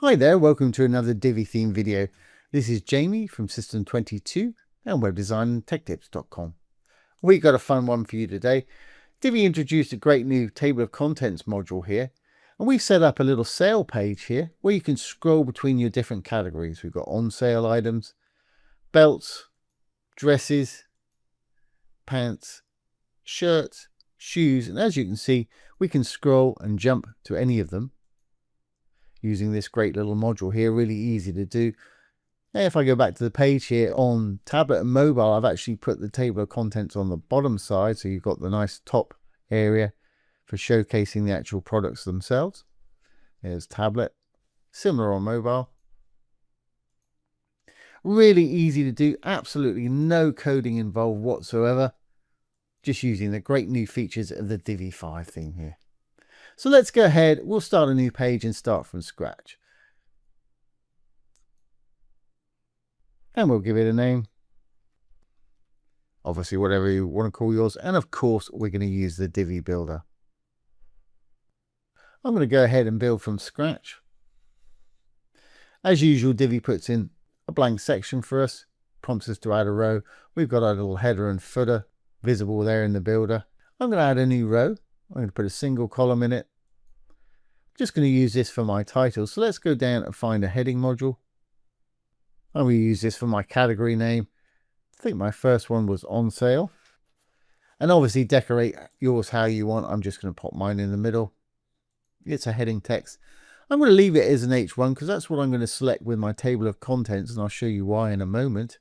Hi there, welcome to another Divi theme video. This is Jamie from System22 and webdesignandtechtips.com. We got a fun one for you today. Divi introduced a great new table of contents module here, and we've set up a little sale page here where you can scroll between your different categories. We've got on sale items, belts, dresses, pants, shirts, shoes, and as you can see, we can scroll and jump to any of them using this great little module here. Really easy to do. And if I go back to the page here on tablet and mobile, I've actually put the table of contents on the bottom side, so you've got the nice top area for showcasing the actual products themselves. There's tablet, similar on mobile. Really easy to do, absolutely no coding involved whatsoever, just using the great new features of the Divi 5 theme here. So let's go ahead, we'll start a new page and start from scratch. And we'll give it a name. Obviously, whatever you want to call yours. And of course, we're going to use the Divi builder. I'm going to go ahead and build from scratch. As usual, Divi puts in a blank section for us, prompts us to add a row. We've got our little header and footer visible there in the builder. I'm going to add a new row. I'm going to put a single column in it. I'm just going to use this for my title. So let's go down and find a heading module. I'm going to use this for my category name. I think my first one was on sale. And obviously decorate yours how you want. I'm just going to pop mine in the middle. It's a heading text. I'm going to leave it as an H1 because that's what I'm going to select with my table of contents, and I'll show you why in a moment.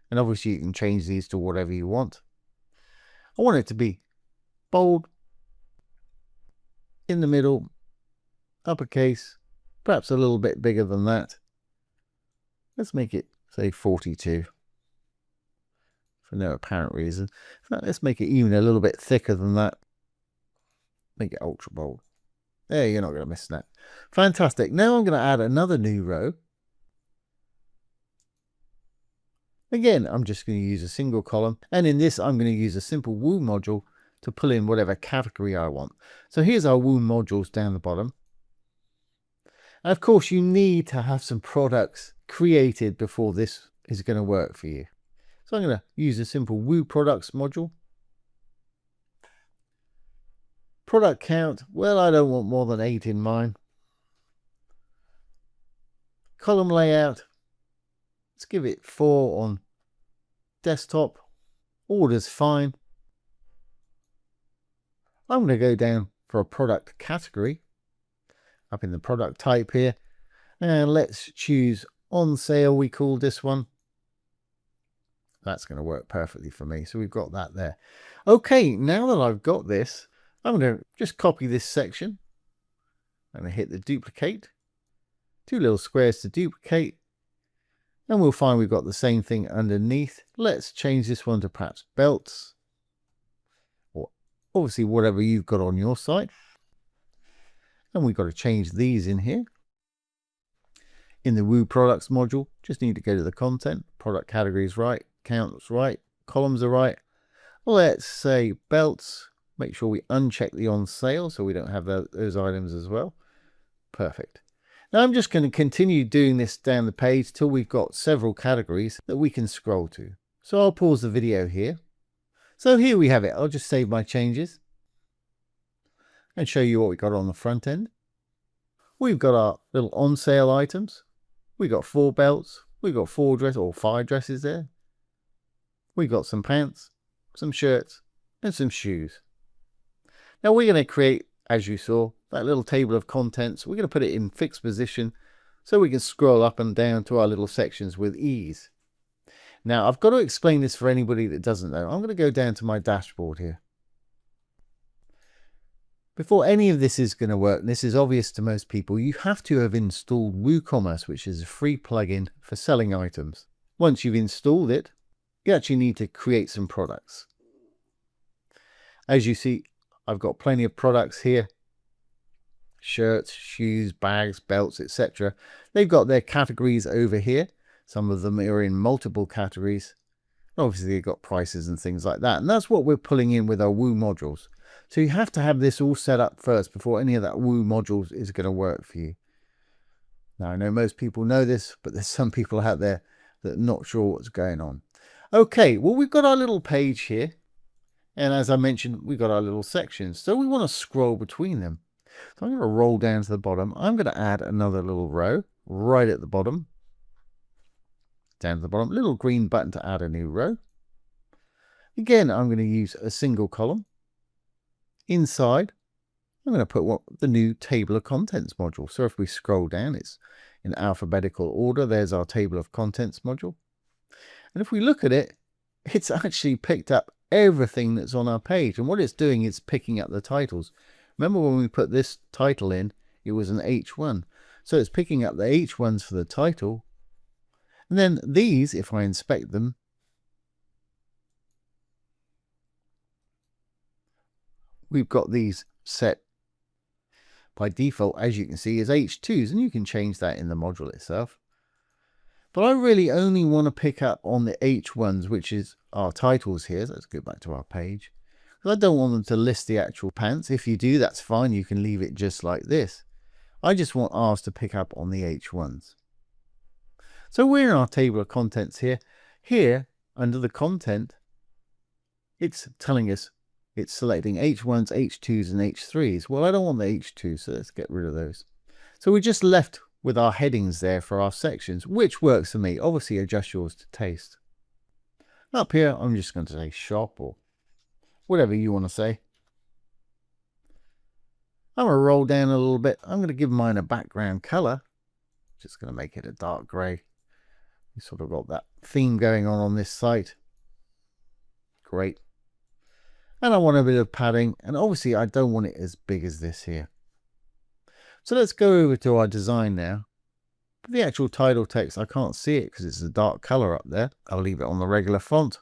And obviously you can change these to whatever you want. I want it to be bold, in the middle, uppercase, perhaps a little bit bigger than that. Let's make it, say, 42 for no apparent reason. Let's make it even a little bit thicker than that. Make it ultra bold. There, you're not going to miss that. Fantastic. Now I'm going to add another new row. Again, I'm just going to use a single column. And in this, I'm going to use a simple Woo module to pull in whatever category I want. So here's our Woo modules down the bottom. And of course, you need to have some products created before this is going to work for you. So I'm going to use a simple Woo products module. Product count, well, I don't want more than 8 in mine. Column layout, let's give it 4 on desktop. Order's fine. I'm going to go down for a product category up in the product type here, and let's choose on sale. We call this one. That's going to work perfectly for me. So we've got that there. Okay, now that I've got this, I'm going to just copy this section. I'm going to hit the duplicate. 2 little squares to duplicate. And we'll find we've got the same thing underneath. Let's change this one to perhaps belts. Or obviously whatever you've got on your site. And we've got to change these in here. In the Woo products module, just need to go to the content. Product categories right. Counts right. Columns are right. Let's say belts. Make sure we uncheck the on sale so we don't have those items as well. Perfect. Now I'm just going to continue doing this down the page till we've got several categories that we can scroll to. So I'll pause the video here. So here we have it. I'll just save my changes and show you what we got on the front end. We've got our little on sale items. We've got 4 belts. We've got 4 dresses or 5 dresses there. We've got some pants, some shirts, and some shoes. Now we're going to create, as you saw, that little table of contents. We're going to put it in fixed position so we can scroll up and down to our little sections with ease. Now I've got to explain this for anybody that doesn't know. I'm going to go down to my dashboard here. Before any of this is going to work, and this is obvious to most people, you have to have installed WooCommerce, which is a free plugin for selling items. Once you've installed it, you actually need to create some products. As you see, I've got plenty of products here. Shirts, shoes, bags, belts, etc. They've got their categories over here. Some of them are in multiple categories. Obviously, they've got prices and things like that. And that's what we're pulling in with our Woo modules. So you have to have this all set up first before any of that Woo modules is going to work for you. Now, I know most people know this, but there's some people out there that are not sure what's going on. Okay, well, we've got our little page here. And as I mentioned, we've got our little sections. So we want to scroll between them. So I'm going to roll down to the bottom. I'm going to add another little row right at the bottom. Down to the bottom, little green button to add a new row. Again, I'm going to use a single column. Inside, I'm going to put the new table of contents module. So if we scroll down, it's in alphabetical order. There's our table of contents module. And if we look at it, it's actually picked up everything that's on our page. And what it's doing is picking up the titles. Remember when we put this title in, it was an H1. So it's picking up the H1s for the title. And then these, if I inspect them, we've got these set by default, as you can see, as H2s. And you can change that in the module itself. But I really only want to pick up on the H1s, which is our titles here. So let's go back to our page. Because I don't want them to list the actual pants. If you do, that's fine. You can leave it just like this. I just want ours to pick up on the H1s. So we're in our table of contents here. Here, under the content, it's telling us it's selecting H1s, H2s, and H3s. Well, I don't want the H2s, so let's get rid of those. So we're just left with our headings there for our sections, which works for me. Obviously, adjust yours to taste. Up here, I'm just going to say shop or whatever you want to say. I'm going to roll down a little bit. I'm going to give mine a background color. Just going to make it a dark grey. You sort of got that theme going on this site. Great. And I want a bit of padding. And obviously, I don't want it as big as this here. So let's go over to our design now. For the actual title text, I can't see it because it's a dark color up there. I'll leave it on the regular font.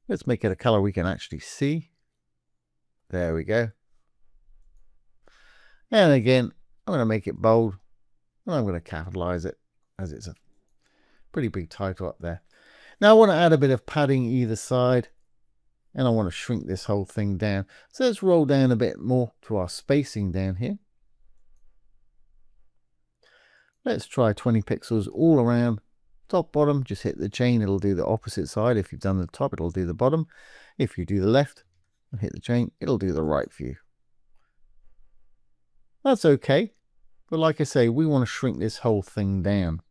Let's make it a color we can actually see. There we go. And again, I'm going to make it bold. And I'm going to capitalize it as it's a pretty big title up there. Now I want to add a bit of padding either side. And I want to shrink this whole thing down. So let's roll down a bit more to our spacing down here. Let's try 20 pixels all around. Top, bottom, just hit the chain. It'll do the opposite side. If you've done the top, it'll do the bottom. If you do the left and hit the chain, it'll do the right view. That's okay. But like I say, we want to shrink this whole thing down.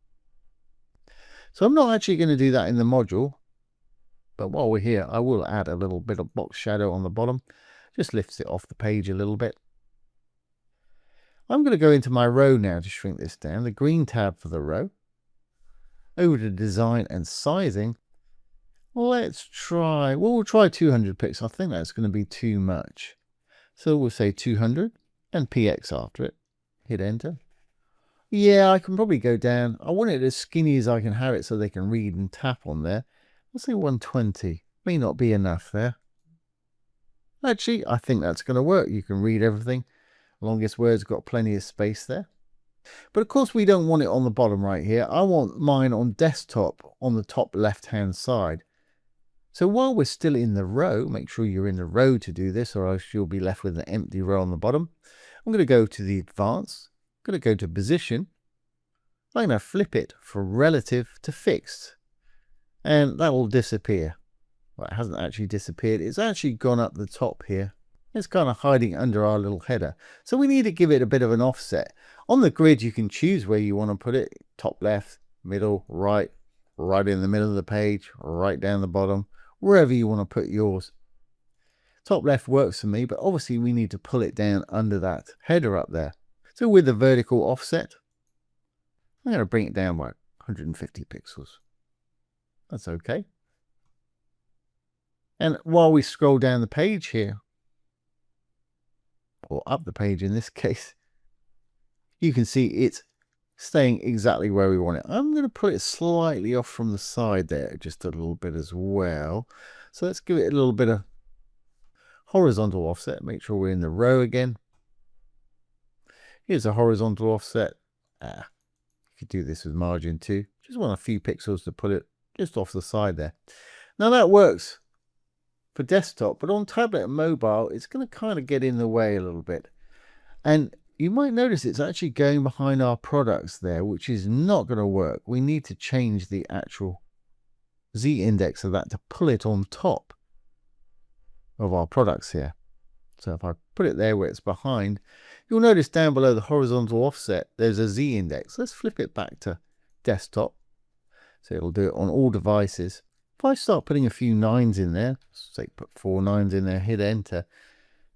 So I'm not actually going to do that in the module. But while we're here, I will add a little bit of box shadow on the bottom. Just lifts it off the page a little bit. I'm going to go into my row now to shrink this down. The green tab for the row. Over to design and sizing. Let's try, well, we'll try 200 pixels. I think that's going to be too much. So we'll say 200 and PX after it. Hit enter. Yeah, I can probably go down. I want it as skinny as I can have it so they can read and tap on there. Let's say 120. May not be enough there. Actually, I think that's going to work. You can read everything. Longest word's got plenty of space there. But of course, we don't want it on the bottom right here. I want mine on desktop on the top left-hand side. So while we're still in the row, make sure you're in the row to do this, or else you'll be left with an empty row on the bottom. I'm going to go to the advanced. I'm going to go to position. I'm going to flip it for relative to fixed. And that will disappear. Well, it hasn't actually disappeared. It's actually gone up the top here. It's kind of hiding under our little header. So we need to give it a bit of an offset. On the grid, you can choose where you want to put it. Top left, middle, right in the middle of the page, right down the bottom, wherever you want to put yours. Top left works for me, but obviously we need to pull it down under that header up there. So with the vertical offset, I'm going to bring it down by 150 pixels. That's okay. And while we scroll down the page here, or up the page in this case, you can see it's staying exactly where we want it. I'm going to put it slightly off from the side there, just a little bit as well. So let's give it a little bit of horizontal offset. Make sure we're in the row again. Here's a horizontal offset. You could do this with margin too. Just want a few pixels to put it just off the side there. Now that works for desktop, but on tablet and mobile, it's going to kind of get in the way a little bit. And you might notice it's actually going behind our products there, which is not going to work. We need to change the actual Z index of that to pull it on top of our products here. So if I put it there where it's behind, you'll notice down below the horizontal offset, there's a Z index. Let's flip it back to desktop. So it'll do it on all devices. If I start putting a few 9s in there, say put 4 9s in there, hit enter,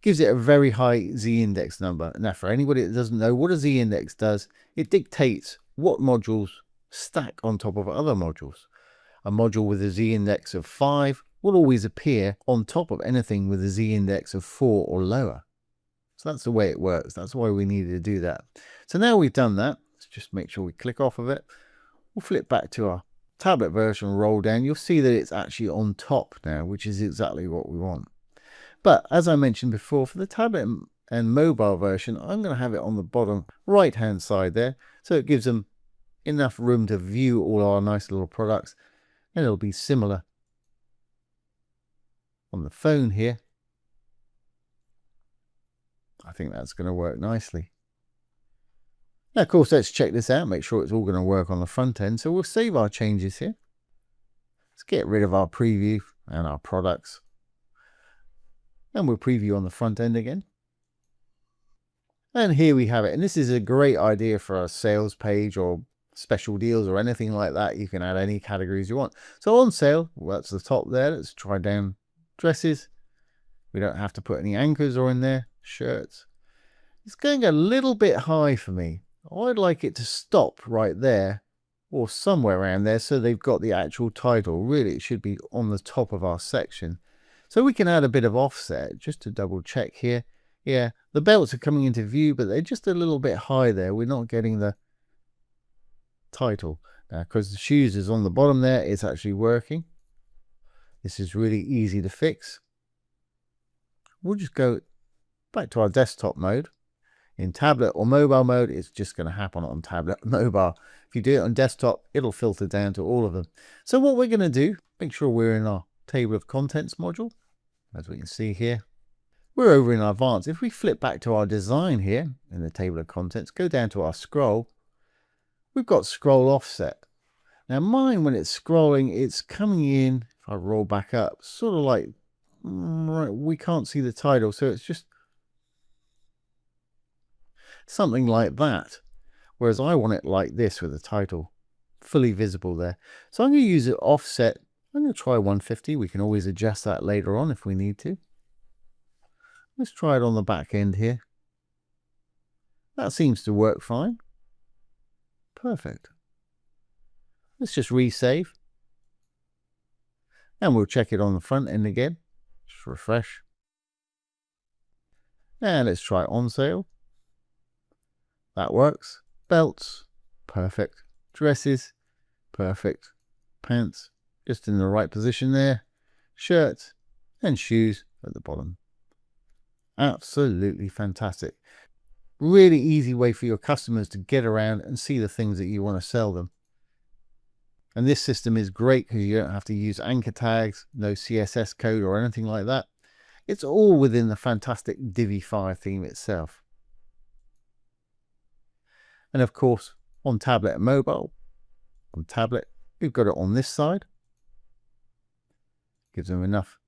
gives it a very high Z index number. Now for anybody that doesn't know what a Z index does, it dictates what modules stack on top of other modules. A module with a Z index of 5 will always appear on top of anything with a Z index of 4 or lower. So that's the way it works. That's why we needed to do that. So now we've done that, let's just make sure we click off of it. We'll flip back to our tablet version, roll down. You'll see that it's actually on top now, which is exactly what we want. But as I mentioned before, for the tablet and mobile version, I'm going to have it on the bottom right hand side there, so it gives them enough room to view all our nice little products, and it'll be similar on the phone here. I think that's going to work nicely. Now, of course, let's check this out, make sure it's all going to work on the front end. So we'll save our changes here. Let's get rid of our preview and our products. And we'll preview on the front end again. And here we have it. And this is a great idea for a sales page or special deals or anything like that. You can add any categories you want. So on sale, well, that's the top there. Let's try down dresses. We don't have to put any anchors or in there. Shirts. It's going a little bit high for me. I'd like it to stop right there or somewhere around there so they've got the actual title. Really, it should be on the top of our section. So we can add a bit of offset just to double check here. Yeah, the belts are coming into view, but they're just a little bit high there. We're not getting the title. Now, because the shoes is on the bottom there, it's actually working. This is really easy to fix. We'll just go back to our desktop mode. In tablet or mobile mode, it's just going to happen on tablet and mobile. If you do it on desktop, it'll filter down to all of them. So what we're going to do, make sure we're in our table of contents module. As we can see here, we're over in our advanced. If we flip back to our design here in the table of contents, go down to our scroll, we've got scroll offset. Now mine, when it's scrolling, it's coming in, if I roll back up, sort of like, right, we can't see the title. So it's just something like that. Whereas I want it like this with the title fully visible there. So I'm going to use it offset. I'm going to try 150. We can always adjust that later on if we need to. Let's try it on the back end here. That seems to work fine. Perfect. Let's just resave. And we'll check it on the front end again. Just refresh. And let's try on sale. That works. Belts, perfect. Dresses, perfect. Pants, just in the right position there. Shirts and shoes at the bottom. Absolutely fantastic. Really easy way for your customers to get around and see the things that you want to sell them. And this system is great because you don't have to use anchor tags, no CSS code or anything like that. It's all within the fantastic Divi Fire theme itself. And of course, on tablet and mobile, on tablet, we've got it on this side. Gives them enough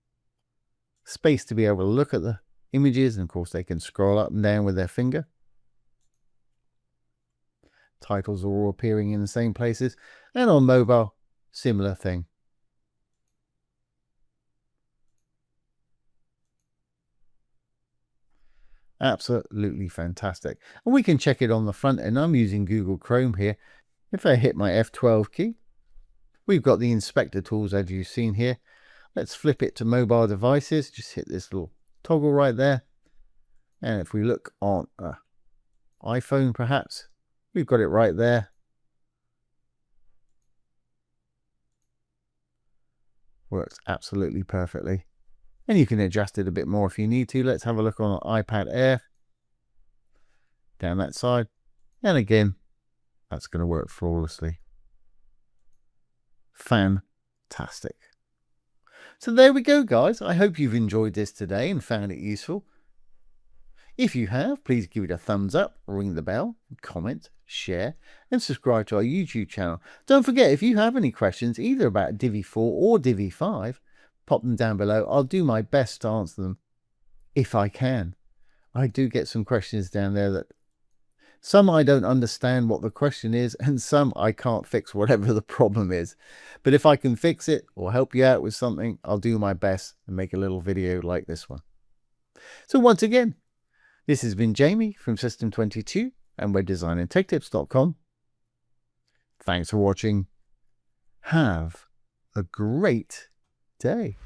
space to be able to look at the images. And of course, they can scroll up and down with their finger. Titles are all appearing in the same places. And on mobile, similar thing. Absolutely fantastic. And we can check it on the front end. I'm using Google Chrome here. If I hit my F12 key, we've got the inspector tools as you've seen here. Let's flip it to mobile devices. Just hit this little toggle right there. And if we look on iPhone perhaps, we've got it right there. Works absolutely perfectly. And you can adjust it a bit more if you need to. Let's have a look on an iPad Air. Down that side. And again, that's going to work flawlessly. Fantastic. So there we go, guys. I hope you've enjoyed this today and found it useful. If you have, please give it a thumbs up, ring the bell, comment, share, and subscribe to our YouTube channel. Don't forget, if you have any questions, either about Divi 4 or Divi 5, pop them down below. I'll do my best to answer them if I can. I do get some questions down there that some I don't understand what the question is, and some I can't fix whatever the problem is. But if I can fix it or help you out with something, I'll do my best and make a little video like this one. So once again, this has been Jamie from System22 and webdesignandtechtips.com. Thanks for watching. Have a great day.